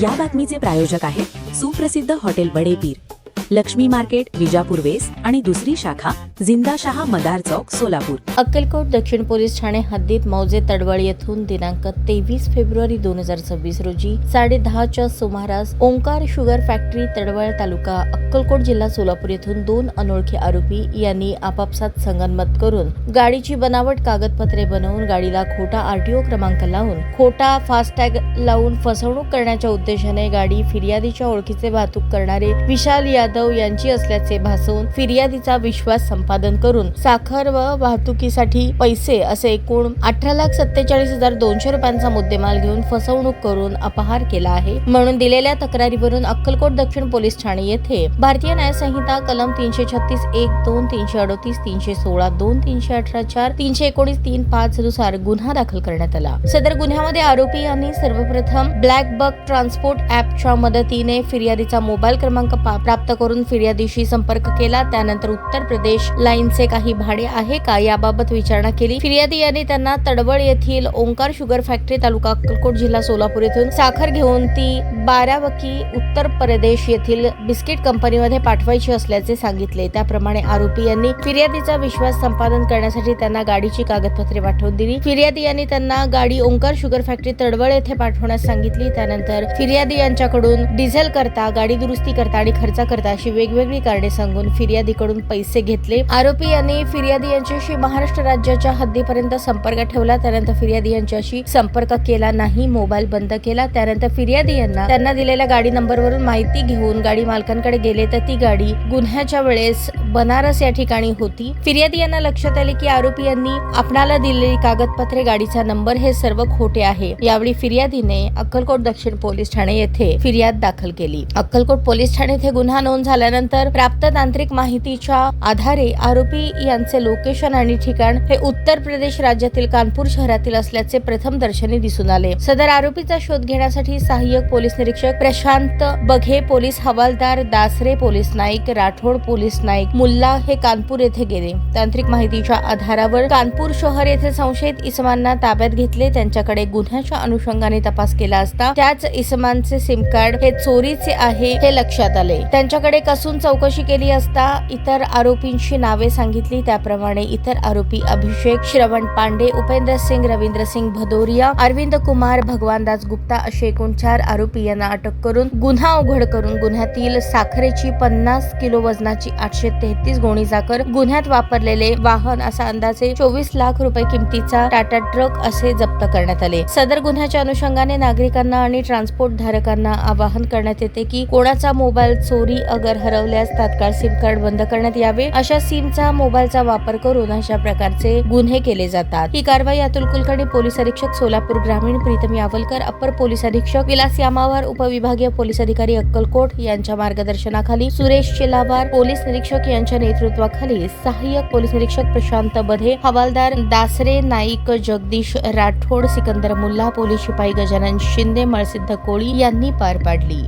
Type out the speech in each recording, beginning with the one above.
या बातमीचे प्रायोजक आहेत सुप्रसिद्ध hotel Badepir, Laxmi market, Vijapur west आणि दुसरी शाखा जिंदाशहा मदार चौक, सोलापूर. अक्कलकोट दक्षिण पोलीस ठाणे हद्दीत मौजे तडवळ येथून दिनांक 23 फेब्रुवारी 2026 रोजी 10:30च्या सुमारास ओंकार शुगर फॅक्टरी तडवळ तालुका अक्कलकोट जिल्हा सोलापूर येथून 2 अनोळखी आरोपी यांनी आपापसात संगनमत करून गाडीची बनावट कागदपत्रे बनवून गाडीला खोटा आरटीओ क्रमांक लावून खोटा फास्टॅग लावून फसवणूक करण्याच्या उद्देशाने गाडी फिर्यादीच्या ओळखीचे वाहतूक करणारे विशाल यादव यांची असल्याचे भासवून फिर्यादीचा विश्वास संपादन करून साखर व वाहतुकीसाठी पैसे असे एकूण 18,47,200 रुपयांचा मुद्देमाल घेऊन फसवणूक करून अपहार केला आहे म्हणून दिलेल्या तक्रारीवरून अक्कलकोट दक्षिण पोलीस ठाणे येथे भारतीय न्याय संहिता कलम 336(1), 2, 338, 316, 2, 318, 4, 319, 3(5) नुसार गुन्हा दाखल करण्यात आला. सदर गुन्ह्यामध्ये आरोपी यांनी सर्वप्रथम ब्लॅक बक ट्रान्सपोर्ट ॲपच्या मदतीने फिर्यादीचा मोबाईल क्रमांक प्राप्त करून फिर्यादीशी संपर्क केला. त्यानंतर उत्तर प्रदेश लाईनचे काही भाडे आहे का याबाबत विचारणा केली. फिर्यादी यांनी त्यांना तडवळ येथील ओंकार शुगर फॅक्टरी तालुका अक्कलकोट जिल्हा सोलापूर येथून साखर घेऊन ती बाराबंकी उत्तर प्रदेश येथील बिस्किट कंपनीमध्ये पाठवायची असल्याचे सांगितले. त्याप्रमाणे आरोपी यांनी फिर्यादीचा विश्वास संपादन करण्यासाठी त्यांना गाडीची कागदपत्रे पाठवून दिली. फिर्यादी यांनी त्यांना गाडी ओंकार शुगर फॅक्टरी तडवळ येथे पाठवण्यास सांगितली. त्यानंतर फिर्यादी यांच्याकडून डिझेल करता, गाडी दुरुस्ती करता आणि खर्च करता अशी वेगवेगळी कारणे सांगून फिर्यादीकडून पैसे घेतले. आरोपी यांनी फिर्यादी यांच्याशी महाराष्ट्र राज्याच्या हद्दीपर्यंत संपर्क ठेवला. त्यानंतर फिर्यादी यांच्याशी संपर्क केला नाही, मोबाईल बंद केला. त्यानंतर फिर्यादी यांना त्यांना दिलेल्या गाडी नंबरवरून माहिती घेऊन गाडी मालकांकडे गेले तर ती गाडी गुन्ह्याच्या वेळेस बनारस या ठिकाणी होती. फिर्यादी यांना लक्षात आले की आरोपी यांनी आपणाला दिलेली कागदपत्रे, गाडीचा नंबर हे सर्व खोटे आहे. यावेळी फिर्यादीने अक्कलकोट दक्षिण पोलीस ठाणे येथे फिर्याद दाखल केली. अक्कलकोट पोलीस ठाणे येथे गुन्हा नोंद झाल्यानंतर प्राप्त तांत्रिक माहितीच्या आधारे आरोपी यांचे लोकेशन आणि ठिकाण हे उत्तर प्रदेश राज्यातील कानपूर शहरातील असल्याचे प्रथम दर्शनी दिसून आले. सदर आरोपीचा शोध घेण्यासाठी सहाय्यक पोलीस निरीक्षक प्रशांत बघे, पोलीस हवालदार दासरे, पोलीस नाईक राठोड, पोलीस नाईक मुल्ला हे कानपूर येथे गेले. तांत्रिक माहितीच्या आधारावर कानपूर शहर येथे संशयित इसमांना ताब्यात घेतले. त्यांच्याकडे गुन्ह्याच्या अनुषंगाने तपास केला असता त्याच इसमांचे सिम कार्ड हे चोरीचे आहे हे लक्षात आले. त्यांच्याकडे कसून चौकशी केली असता इतर आरोपींची नावे सांगितली. त्याप्रमाणे इतर आरोपी अभिषेक श्रवण पांडे, उपेंद्र सिंग, रवींद्र सिंग भदौरिया, अरविंद कुमार, भगवानदास गुप्ता असे एकूण 4 आरोपी यांना अटक करून गुन्हा उघड करून गुन्ह्यातील साखरेची 50 किलो वजनाची 833 गोणी साखर, गुन्ह्यात वापरलेले वाहन असा अंदाजे 24 लाख रुपये किमतीचा टाटा ट्रक असे जप्त करण्यात आले. सदर गुन्ह्याच्या अनुषंगाने नागरिकांना आणि ट्रान्सपोर्ट धारकांना आवाहन करण्यात येते की कोणाचा मोबाईल चोरी अगर हरवल्यास तात्काळ सिम कार्ड बंद करण्यात यावे. अशा सिमचा मोबाईलचा वापर करून अशा प्रकारचे गुन्हे केले जातात. ही कारवाई अतुल कुलकर्णी, पोलीस अधीक्षक सोलापूर ग्रामीण, प्रीतम यावलकर, अप्पर पोलीस अधीक्षक विलास यामावार, उपविभागीय पोलीस अधिकारी अक्कलकोट यांच्या मार्गदर्शनाखाली सुरेश चिलावार, पोलीस निरीक्षक यांच्या नेतृत्वाखाली सहाय्यक पोलीस निरीक्षक प्रशांत बधे, हवालदार दासरे, नाईक जगदीश राठोड, सिकंदर मुल्ला, पोलीस शिपाई गजानन शिंदे, मळसिद्ध कोळी यांनी पार पाडली.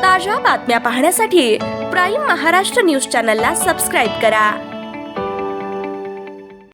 ताज्या बातम्या पाहण्यासाठी प्राईम महाराष्ट्र न्यूज चॅनलला सबस्क्राईब करा.